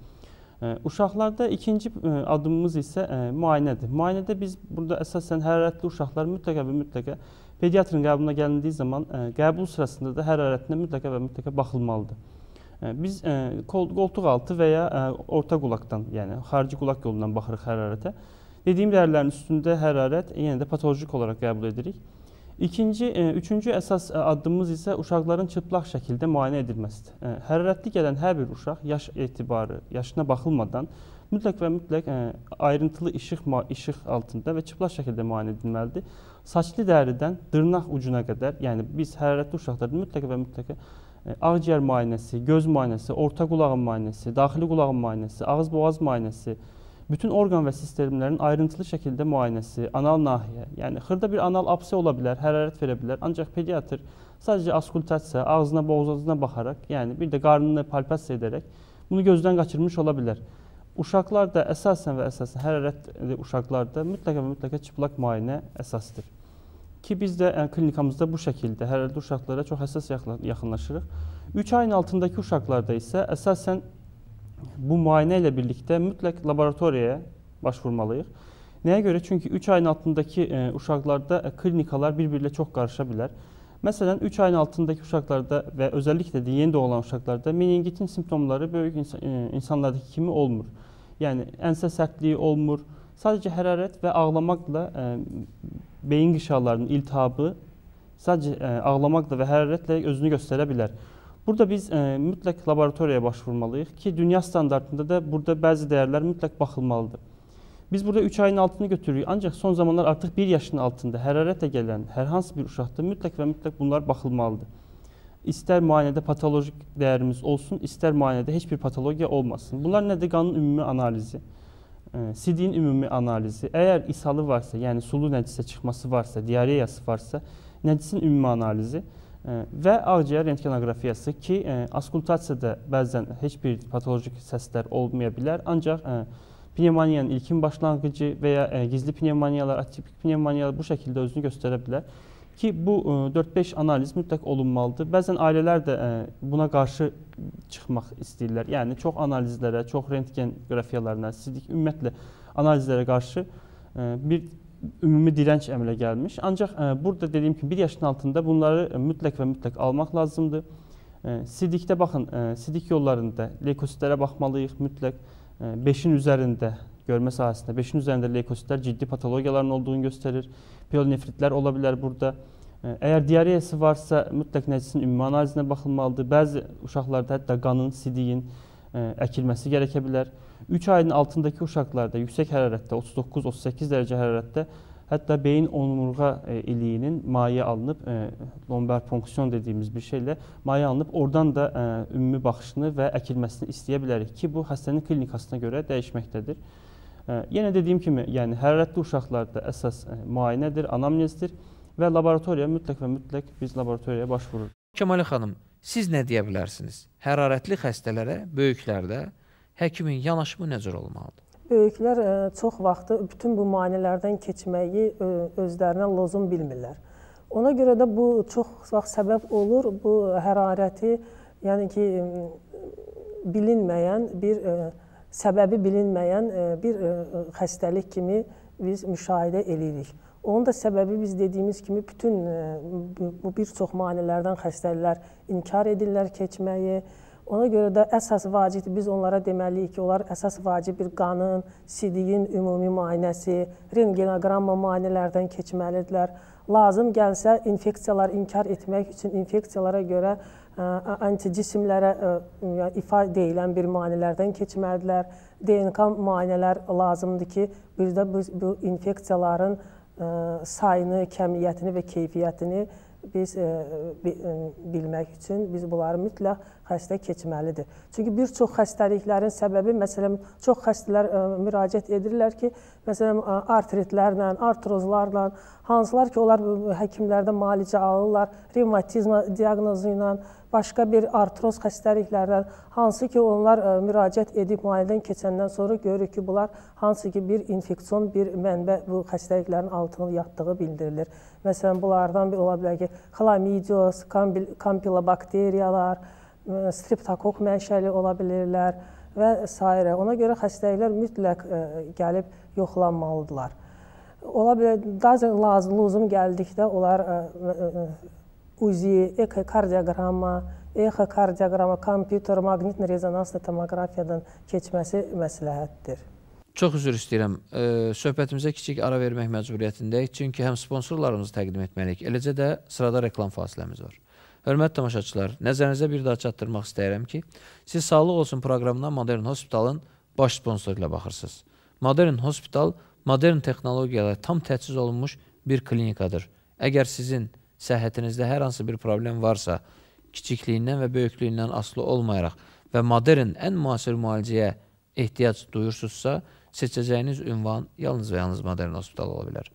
Uşaqlarda ikinci adımımız isə müayinədir. Müayinədə biz burada əsasən hərarətli uşaqlar mütləqa və mütləqa pediatrın qəbuluna gəlindiyi zaman qəbul sırasında da hərarətinə mütləqa və mütləqa baxılmalıdır. Biz qoltuq altı və ya orta qulaqdan, yəni xarici qulaq yolundan baxırıq hərarətə. Dediyim dəyərlərin üstündə hərarət yenə də patolojik olaraq qəbul edirik. Üçüncü əsas addımımız isə uşaqların çıplaq şəkildə müayinə edilməsidir. Hərarətli gələn hər bir uşaq yaş etibarı, yaşına baxılmadan mütləq və mütləq ayrıntılı işıq altında və çıplaq şəkildə müayinə edilməlidir. Saçlı dəridən dırnaq ucuna qədər, yəni biz hərarətli uşaqlarda mütləq və mütləq ağciyər müayinəsi, göz müayinəsi, orta qulağın müayinəsi, daxili qulağın müayinəsi, ağız-boğaz müayinəsi, bütün orqan və sistemlərin ayrıntılı şəkildə müayinəsi, anal nahiyə, yəni xırda bir anal absə ola bilər, hərarət verə bilər, ancaq pediatr sadəcə askultasiya, ağzına, boğazına baxaraq, yəni bir də qarnını palpasiya edərək bunu gözdən qaçırmış ola bilər. Uşaqlarda əsasən və əsasən hərarətli uşaqlarda mütləqa çıplaq müayinə əsasdır. Ki biz də klinikamızda bu şəkildə hərarətli uşaqlara çox həssas yaxınlaşırıq. 3 ayın altındakı uşaqlarda isə əsasən bu müayinə ilə birlikdə mütləq laboratoriyaya başvurmalıyıq. Nəyə görə? Çünki 3 ayın altındakı uşaqlarda klinikalar bir-birlə çox qarışa bilər. Məsələn, 3 ayın altındakı uşaqlarda və özəlliklə də yeni doğulan uşaqlarda meningitin simptomları böyük insanlardakı kimi olmur. Yəni, ənsə sərtliyi olmur. Sadəcə hərarət və ağlamaqla beyin qışalarının iltihabı sadəcə ağlamaqla və hərarətlə özünü göstərə bilər. Burada biz mütləq laboratoriyaya başvurmalıyıq ki, dünya standartında da burada bəzi dəyərlər mütləq baxılmalıdır. Biz burada 3 ayın altını götürürük, ancaq son zamanlar artıq 1 yaşın altında hərarətlə gələn hər hansı bir uşaqda mütləq və mütləq bunlar baxılmalıdır. İstər müayinədə patolojik dəyərimiz olsun, istər müayinədə heç bir patologiya olmasın. Bunlar nədir? Qanın ümumi analizi, sidiyin ümumi analizi, əgər ishalı varsa, yəni sulu nəcisə çıxması varsa, diareyası varsa, nəcisin ümumi analizi və ağciyər rentgenografiyası ki, askultasiyada bəzən heç bir patolojik səslər olmaya bilər, ancaq pnevmoniyanın ilkin başlanğıcı və ya gizli pnevmoniyalar, atipik pnevmoniyalar bu şəkildə özünü göstərə bilər ki, bu 4-5 analiz mütləq olunmalıdır. Bəzən ailələr də buna qarşı çıxmaq istəyirlər. Yəni, çox analizlərə, çox rentgen qrafiyalarına, sidik ümumiyyətlə analizlərə qarşı bir ümumi dirənç əmələ gəlmiş. Ancaq burada dediyim kimi 1 yaşın altında bunları mütləq və mütləq almaq lazımdır. Sidikdə baxın, sidik yollarında leykositlərə baxmalıyıq mütləq. 5-in üzərində görmə sahəsində, 5-in üzərində leykositlər ciddi patologiyaların olduğunu göstərir. Pielonefritlər ola bilər burada. Əgər diareyası varsa, mütləq nəcisin ümumi analizinə baxılmalıdır. Bəzi uşaqlarda hətta qanın, sidiyin əkilməsi gərəkə bilər. 3 ayın altındakı uşaqlarda yüksək hərarətdə, 39-38 dərəcə hərarətdə Hətta beyin onurğa iliyinin maye alınıb, lombar ponksiyon dediyimiz bir şeylə maye alınıb, oradan da ümumi baxışını və əkilməsini istəyə bilərik ki, bu xəstənin klinikasına görə dəyişməkdədir. Yenə dediyim kimi, yəni hərarətli uşaqlarda əsas müayinədir, anamnezdir və laboratoriya mütləq biz laboratoriyaya başvururuq. Kəmalə xanım, siz nə deyə bilərsiniz? Hərarətli xəstələrə, böyüklərdə həkimin yanaşımı necə olmalıdır? Böyüklər çox vaxtı bütün bu müayinələrdən keçməyi özlərinə lozum bilmirlər. Ona görə də bu çox vaxt səbəb olur, bu hərarəti, yəni ki, bilinməyən bir, səbəbi bilinməyən bir xəstəlik kimi biz müşahidə edirik. Onun da səbəbi biz dediyimiz kimi bütün bu bir çox müayinələrdən xəstəlilər inkar edirlər keçməyi. Ona görə də əsas vacib, biz onlara deməliyik ki, onlar əsas vacib bir qanın, sidiyin ümumi müayinəsi, rentgenoqramma müayinələrdən keçməlidirlər. Lazım gəlsə, infeksiyalar inkar etmək üçün infeksiyalara görə anticismlərə ifadə edilən bir müayinələrdən keçməlidirlər. DNK müayinələr lazımdır ki, bir də bu infeksiyaların sayını, kəmiyyətini və keyfiyyətini biz bilmək üçün biz bunları mütləq xəstə keçməlidir. Çünki bir çox xəstəliklərin səbəbi, məsələn, çox xəstələr müraciət edirlər ki, məsələn, artritlərlə, artrozlarla, hansılar ki, onlar həkimlərdə müalicə alırlar, revmatizma diaqnozu ilə, başqa bir artroz xəstəliklərdən, hansı ki, onlar müraciət edib müayinədən keçəndən sonra görürük ki, bunlar hansı ki, bir infeksion, bir mənbə bu xəstəliklərin altına yatdığı bildirilir. Məsələn, bunlardan bir ola bilər ki, xlamidios, kampilobakteriyalar, streptokok mənşəli ola bilirlər və s. Ona görə xəstəliklər mütləq gəlib yoxlanmalıdırlar. Ola bilər, daha lazım gəldikdə onlar UZI, ekokardioqramma, kompüter, maqnitli rezonanslı tomoqrafiyadan keçməsi məsləhətdir. Çox üzr istəyirəm. Söhbətimizə kiçik ara vermək məcburiyyətindəyik. Çünki həm sponsorlarımızı təqdim etməliyik, eləcə də sırada reklam fasiləmiz var. Hörmətli tamaşaçılar, nəzərinizə bir daha çatdırmaq istəyirəm ki, siz Sağlıq Olsun proqramına Modern Hospitalın baş sponsoru ilə baxırsınız. Modern Hospital, modern texnologiyalar tam təchiz olunmuş bir klinikadır. Əgər sizin səhhətinizdə hər hansı bir problem varsa, kiçikliyindən və böyüklüyündən asılı olmayaraq və modern, ən müasir müalicəyə ehtiyac duyursunuzsa, seçəcəyiniz ünvan yalnız və yalnız Modern Hospital ola bilər.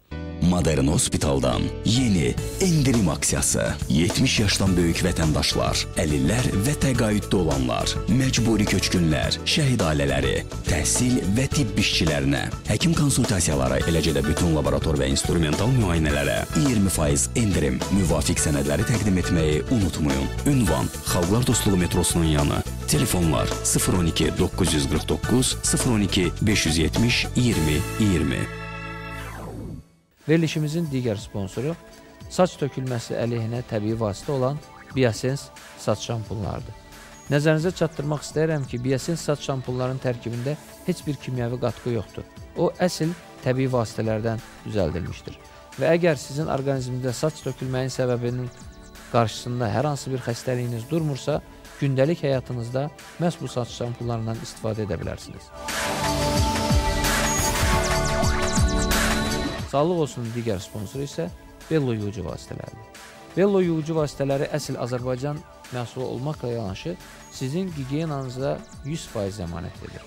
Modern Hospitaldan yeni endirim aksiyası. 70 yaşdan böyük vətəndaşlar, əlillər və təqaüddə olanlar, məcburi köçkünlər, şəhid ailələri, təhsil və tibb işçilərinə, həkim konsultasiyaları, eləcə də bütün laborator və instrumental müayinələrə 20% endirim, müvafiq sənədləri təqdim etməyi unutmayın. Ünvan Xalqlar Dostluğu metrosunun yanı. Telefonlar 012 949 012 570 20 20. Verilişimizin digər sponsoru saç tökülməsi əleyhinə təbii vasitə olan Biosens saç şampunlarıdır. Nəzərinizə çatdırmaq istəyirəm ki, Biosens saç şampunların tərkibində heç bir kimyəvi qatqı yoxdur. O, əsl təbii vasitələrdən düzəldilmişdir. Və əgər sizin orqanizmdə saç tökülməyin səbəbinin qarşısında hər hansı bir xəstəliyiniz durmursa, gündəlik həyatınızda məhz bu saç şampunlarından istifadə edə bilərsiniz. Sağlıq Olsunun digər sponsoru isə Bello yuyucu vasitələridir. Bello yuyucu vasitələri əsl Azərbaycan məhsulu olmaqla yanaşı sizin gigiyenanıza 100% zəmanət edir.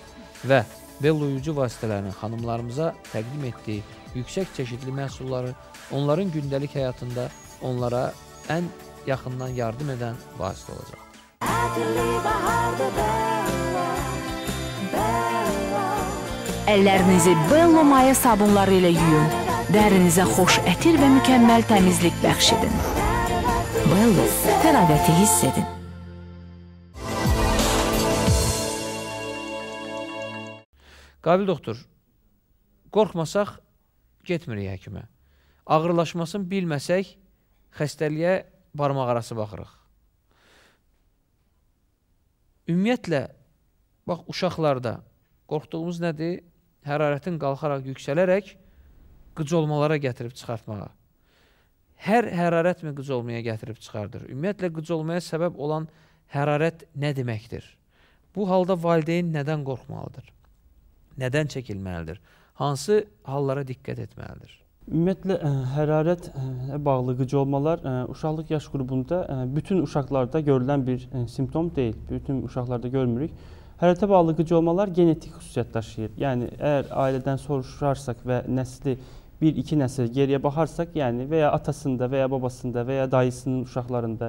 Və Bello yuyucu vasitələrinin xanımlarımıza təqdim etdiyi yüksək çeşidli məhsulları onların gündəlik həyatında onlara ən yaxından yardım edən vasitə olacaqdır. Əllərinizi Bello maya sabunları ilə yuyun. Dərinizə xoş ətir və mükəmməl təmizlik bəxş edin. Bello, təravəti hiss edin. Qabil doktor, qorxmasaq getmirik həkimə. Ağırlaşmasını bilməsək, xəstəliyə barmaq arası baxırıq. Ümumiyyətlə, bax, uşaqlarda qorxduğumuz nədir? Hərarətin qalxaraq, yüksələrək qıcolmalara gətirib çıxartmağa. Hər hərarət mi qıcolmaya gətirib çıxardır? Ümumiyyətlə, qıcolmaya səbəb olan hərarət nə deməkdir? Bu halda valideyn nədən qorxmalıdır? Nədən çəkilməlidir? Hansı hallara diqqət etməlidir? Ümumiyyətlə, hərarətlə bağlı qıcolmalar uşaqlıq yaş qrupunda bütün uşaqlarda görülən bir simptom deyil. Bütün uşaqlarda görmürük. Hərarətə bağlı qıcolmalar genetik xüsusiyyət daşıyır. Yəni, əgər ailədən soruşarsaq və nəsli 1-2 nəsil geriyə baxarsaq, yəni və ya atasında, və ya babasında, və ya dayısının uşaqlarında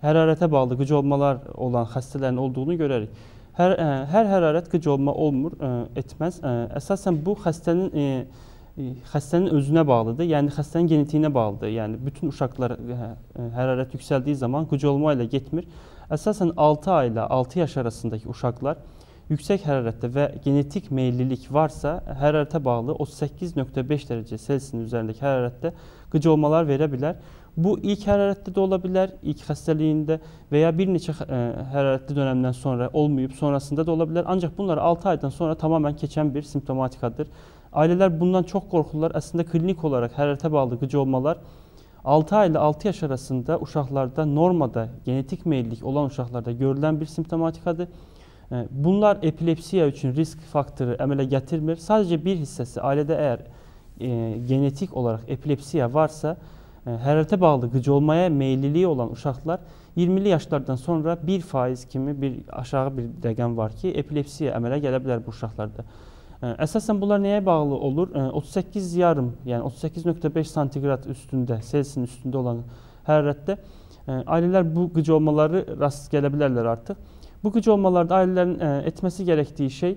hərarətə bağlı qıcolmalar olan xəstələrin olduğunu görərik. Hər hərarət qıcolma olmur, etməz. Əsasən bu xəstənin özünə bağlıdır, yəni xəstənin genetiyinə bağlıdır. Yəni, bütün uşaqlar hərarət yüksəldiyi zaman qıcolma ilə getmir. Əsasən 6 ay ilə 6 yaş arasındakı uşaqlar yüksək hərarətdə və genetik meyillilik varsa, hərarətə bağlı 38.5 dərəcə Selsiyin üzərindəki hərarətdə qıcolmalar verə bilər. Bu, ilk hərarətdə də ola bilər, ilk xəstəliyində və ya bir neçə hərarətli dönəmdən sonra olmayıb, sonrasında da ola bilər. Ancaq bunlar 6 aydan sonra tamamən keçən bir simptomatikadır. Ailələr bundan çox qorxurlar. Əslində, klinik olaraq hərarətə bağlı qıcolmalar 6 ay ilə 6 yaş arasında uşaqlarda normada genetik meyillilik olan uşaqlarda görülən bir simptomatikadır. Bunlar epilepsiya üçün risk faktoru əmələ gətirmir. Sadəcə bir hissəsi ailədə əgər genetik olaraq epilepsiya varsa, hərarətə bağlı qıcolmaya meyilliliyi olan uşaqlar 20'li yaşlardan sonra 1% kimi bir aşağı bir rəqəm var ki, epilepsiya əmələ gələ bilər bu uşaqlarda. Əsasən bunlar nəyə bağlı olur? 38,5, yəni 38.5 santiqrad üstündə, Selsiyin üstündə olan hərarətdə ailələr bu qıcolmaları rast gələ bilərlər artıq. Bu qıcolmalarda ailələrin etməsi gərəkdiyi şey,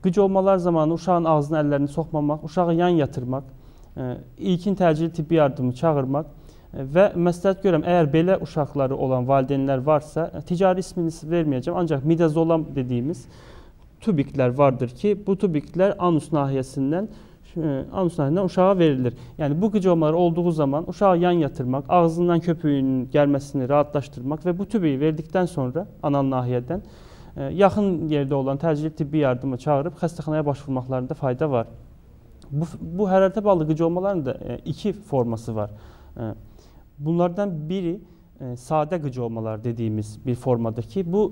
qıcolmalar zamanı uşağın ağzına əllərini soxmamaq, uşağı yan yatırmaq, ilkin təcili tibbi yardımı çağırmaq və məsləhət görürəm, əgər belə uşaqları olan valideynlər varsa, ticari ismini verməyəcəm, ancaq midazolam dediyimiz tubiklər vardır ki, bu tubiklər anus nahiyəsindən uşağa verilir. Yəni, bu qıcolmalar olduğu zaman uşağı yan yatırmaq, ağzından köpüğünün gəlməsini rahatlaşdırmaq və bu tubiyi verdikdən sonra anal nahiyədən yaxın yerdə olan təcili tibbi yardımı çağırıb xəstəxanaya başvurmaqlarında fayda var. Bu hərarətə bağlı qıcolmaların da 2 forması var. Bunlardan biri sadə qıcolmalar dediyimiz bir formadır ki, bu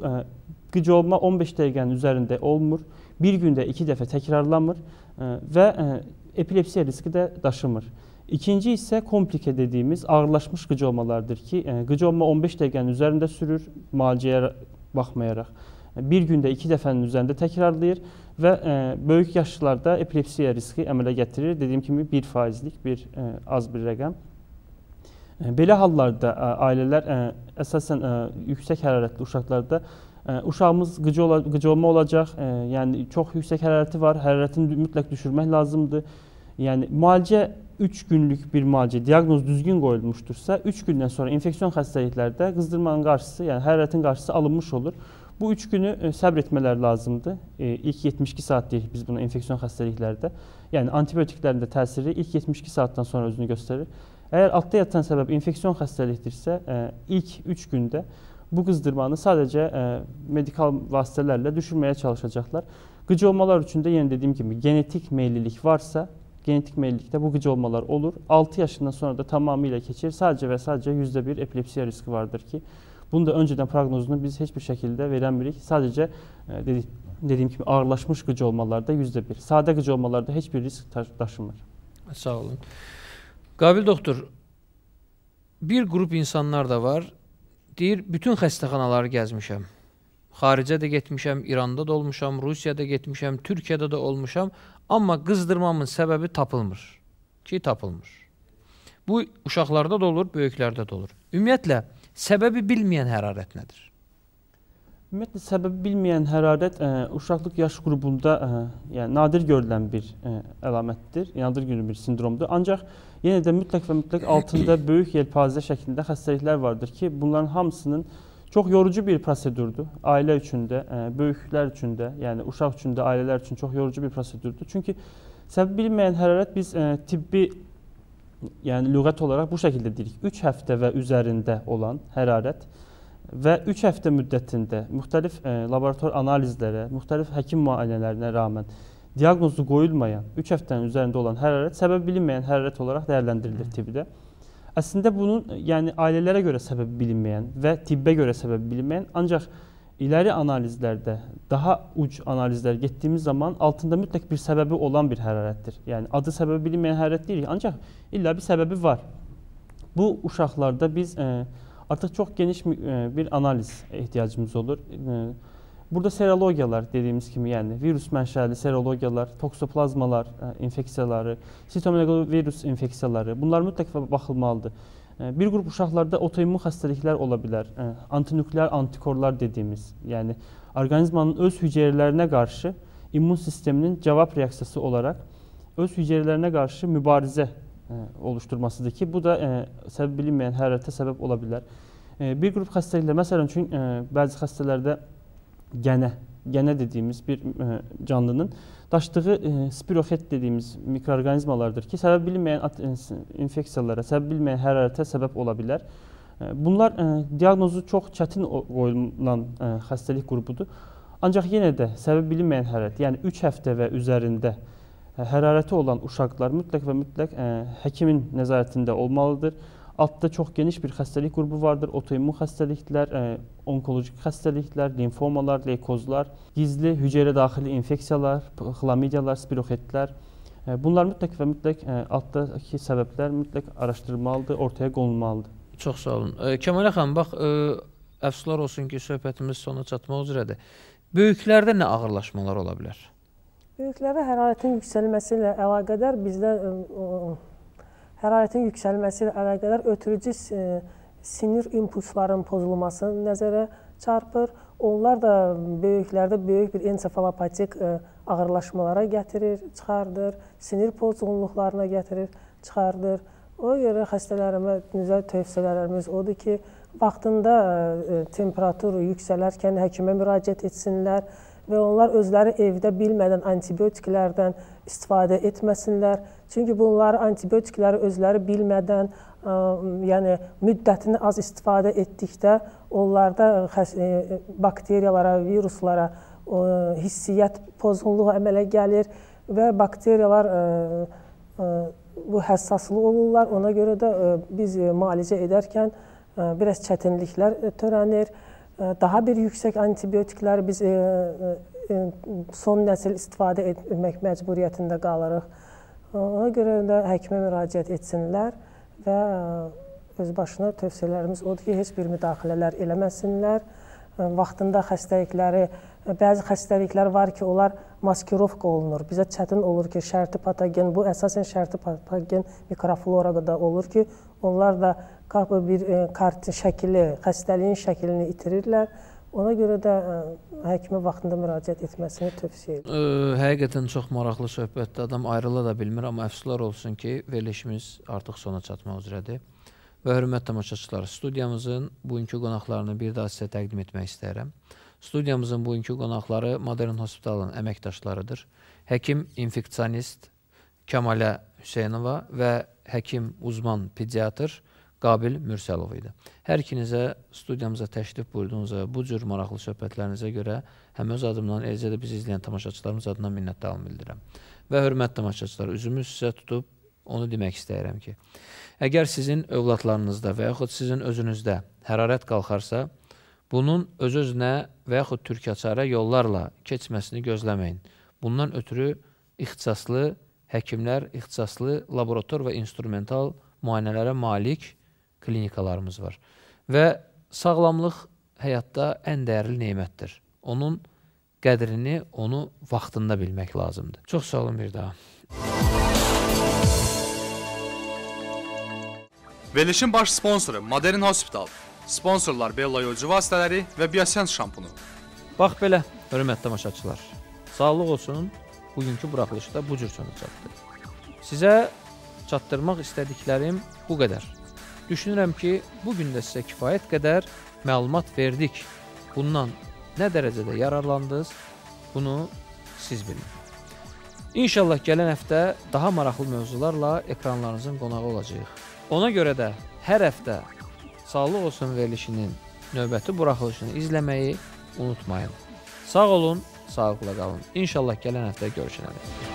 qıcolma 15 dəqiqənin üzərində olmur, bir gündə 2 dəfə təkrarlanmır və epilepsiya riski də daşımır. İkinci isə komplikə dediyimiz ağırlaşmış qıcolmalardır ki, qıcolma 15 dəqiqənin üzərində sürür, müalicəyə baxmayaraq. Bir gündə 2 dəfənin üzərində təkrarlayır və böyük yaşlarda epilepsiya riski əmələ gətirir. Dediyim kimi 1%lik az bir rəqəm. Belə hallarda ailələr əsasən yüksək hərarətli uşaqlarda uşağımız qıcolma olacaq, yəni çox yüksək hərarəti var, hərarətini mütləq düşürmək lazımdır. Yəni, müalicə 3 günlük bir müalicə, diaqnoz düzgün qoyulmuşdursa, 3 gündən sonra infeksiyon xəstəliklərdə qızdırmanın qarşısı, yəni hərarətin qarşısı alınmış olur. Bu 3 günü səbr etmələr lazımdır. İlk 72 saat deyirik biz buna infeksiyon xəstəliklərdə. Yəni, antibiotiklərin də təsiri ilk 72 saatdan sonra özünü göstərir. Əgər altda yatan səbəb infeksiyon xəstəlikdirsə, ilk 3 gündə bu qızdırmanı sadəcə medikal vasitələrlə düşürməyə çalışacaqlar. Qıcolmalar üçün də yenə dediyim kimi genetik meyillilik varsa, genetik meyillilikdə bu qıcolmalar olur. 6 yaşından sonra da tamamilə keçir. Sadəcə və sadəcə %1 epilepsiya riski vardır ki, bunu da öncədən proqnozunu biz heç bir şəkildə verəmirik. Sadəcə dediyim kimi ağırlaşmış qıcolmalarda %1. Sadə qıcolmalarda heç bir risk daşımır. Sağ olun. Qabil doktor, bir qrup insanlar da var. Deyir, bütün xəstəxanaları gəzmişəm. Xaricə də getmişəm, İranda da olmuşam, Rusiyada getmişəm, Türkiyədə də olmuşam. Amma qızdırmamın səbəbi tapılmır. Tapılmır. Bu, uşaqlarda da olur, böyüklərdə də olur. Ümumiyyətlə, səbəbi bilməyən hərarət nədir? Ümumiyyətlə, səbəbi bilməyən hərarət uşaqlıq yaş qrupunda nadir görülən bir əlamətdir, nadir görülən bir sindromdur. Ancaq yenə də mütləq və mütləq altında böyük yelpazə şəklində xəstəliklər vardır ki, bunların hamısının çox yorucu bir prosedurdur. Ailə üçün də, böyüklər üçün də, yəni uşaq üçün də, ailələr üçün çox yorucu bir prosedurdur. Çünki səbəbi bilinməyən hərarət biz tibbi, yəni lüğət olaraq bu şəkildə deyirik. 3 həftə və üzərində olan hərarət və 3 həftə müddətində müxtəlif laborator analizlərə, müxtəlif həkim müayinələrinə rağmen diaqnozu qoyulmayan 3 həftənin üzərində olan hərarət səbəbi bilinməyən hərarət olaraq dəyərləndirilir tibbdə. Əslində bunun, yəni ailələrə görə səbəbi bilinməyən və tibbə görə səbəbi bilinməyən, ancaq ileri analizlərdə daha uc analizlər getdiyimiz zaman altında mütləq bir səbəbi olan bir hərarətdir. Yəni adı səbəbi bilinməyən hərarət deyirik, ancaq illa bir səbəbi var. Bu uşaqlarda biz artıq çox geniş bir analiz ehtiyacımız olur. Burada serologiyalar dediyimiz kimi, yəni virus mənşəli serologiyalar, toksoplazmalar infeksiyaları, sitomegalovirus infeksiyaları, bunlar mütləq baxılmalıdır. Bir qrup uşaqlarda otoimmun xəstəliklər ola bilər, antinükleer antikorlar dediyimiz, yəni orqanizmanın öz hüceyrələrinə qarşı immun sisteminin cavab reaksiyası olaraq öz hüceyrələrinə qarşı mübarizə oluşturmasıdır ki, bu da səbəb bilinməyən hərarətə səbəb ola bilər. Bir qrup xəstəliklər, məsələn üçün bəzi xəstələrdə gənə dediyimiz bir canlının daşıdığı spiroxet dediyimiz mikroorqanizmalardır ki, səbəb bilinməyən infeksiyalara, səbəb bilinməyən hərarətə səbəb ola bilər. Bunlar diaqnozu çox çətin qoyulan xəstəlik qrupudur. Ancaq yenə də səbəb bilinməyən hərarət, yəni 3 həftə və üzərində hərarəti olan uşaqlar mütləq və mütləq həkimin nəzarətində olmalıdır. Altda çox geniş bir xəstəlik qrupu vardır. Otoimmun xəstəliklər, onkolojik xəstəliklər, limfomalar, leykozlar, gizli hüceyrə daxili infeksiyalar, xlamidiyalar, spiroxetlər. Bunlar mütləq və mütləq altdakı səbəblər mütləq araşdırılmalıdır, ortaya qonulmalıdır. Çox sağ olun. Kəmalə xanım, bax, əfsuslar olsun ki, söhbətimiz sona çatmaq üzrədir. Böyüklərdə nə ağırlaşmalar ola bilər? Böyüklərdə hərarətin yüksəlməsi ilə əlaqədar bizdə hərarətin yüksəlməsi ilə əlaqədar ötürücü sinir impulsların pozulması nəzərə çarpır. Onlar da böyüklərdə böyük bir ensefalopatik ağırlaşmalara gətirir, çıxardır, sinir pozğunluqlarına gətirir, çıxardır. Ona görə xəstələrimizə tövsiyələrimiz odur ki, vaxtında temperatur yüksələrkən həkimə müraciət etsinlər və onlar özləri evdə bilmədən antibiotiklərdən istifadə etməsinlər. Çünki bunları antibiotikləri özləri bilmədən, yəni müddətini az istifadə etdikdə onlarda bakteriyalara, viruslara hissiyyat pozğunluğu əmələ gəlir və bakteriyalar bu həssaslı olurlar. Ona görə də biz müalicə edərkən biraz çətinliklər törənir. Daha bir yüksək antibiotikləri biz son nəsil istifadə etmək məcburiyyətində qalırıq. Ona görə də həkimə müraciət etsinlər və öz başına tövsiyələrimiz odur ki, heç bir müdaxilələr eləməsinlər. Vaxtında xəstəlikləri, bəzi xəstəliklər var ki, onlar maskirovka olunur. Bizə çətin olur ki, şərti patogen, bu əsasən şərti patogen mikroflorada olur ki, onlar da bir şəkili, xəstəliyin şəklini itirirlər. Ona görə də həkimə vaxtında müraciət etməsini tövsiyə edir. Həqiqətən çox maraqlı söhbətdir. Adam ayrıla da bilmir, amma əfsuslar olsun ki, verilişimiz artıq sona çatmaq üzrədir. Və hörmətli tamaşaçılar, studiyamızın bugünkü qonaqlarını bir daha sizə təqdim etmək istəyirəm. Studiyamızın bugünkü qonaqları Modern Hospitalın əməkdaşlarıdır. Həkim infeksionist Kəmalə Hüseynova və həkim uzman pediatr Qabil Mürsəlov idi. Hər ikinizə studiyamıza təşrif buyurduğunuzda bu cür maraqlı söhbətlərinizə görə həm öz adımdan, eləcə də bizi izləyən tamaşaçılarımız adından minnətdarlığımı bildirirəm. Və hörmətli tamaşaçılar, üzümü sizə tutub onu demək istəyirəm ki, əgər sizin övladlarınızda və yaxud sizin özünüzdə hərarət qalxarsa, bunun öz-özünə və yaxud türkəçarə yollarla keçməsini gözləməyin. Bundan ötürü ixtisaslı həkimlər, ixtisaslı laborator və instrumental müayinələrə malik klinikalarımız var. Və sağlamlıq həyatda ən dəyərli nemətdir. Onun qədrini, onu vaxtında bilmək lazımdır. Çox sağ olun bir daha. Verilişin baş sponsoru Modern Hospital. Sponsorlar Bella yolcu vasitələri və Biosens şampunu. Bax belə, hörmətli tamaşaçılar. Sağlıq olsun, bugünkü buraxılışda bu cür sona çatdı. Sizə çatdırmaq istədiklərim bu qədər. Düşünürəm ki, bugün də sizə kifayət qədər məlumat verdik. Bundan nə dərəcədə yararlandınız, bunu siz bilin. İnşallah gələn həftə daha maraqlı mövzularla ekranlarınızın qonağı olacağıq. Ona görə də hər həftə Sağlıq olsun verilişinin növbəti buraxılışını izləməyi unutmayın. Sağ olun, sağlıqla qalın. İnşallah gələn həftə görüşənərik.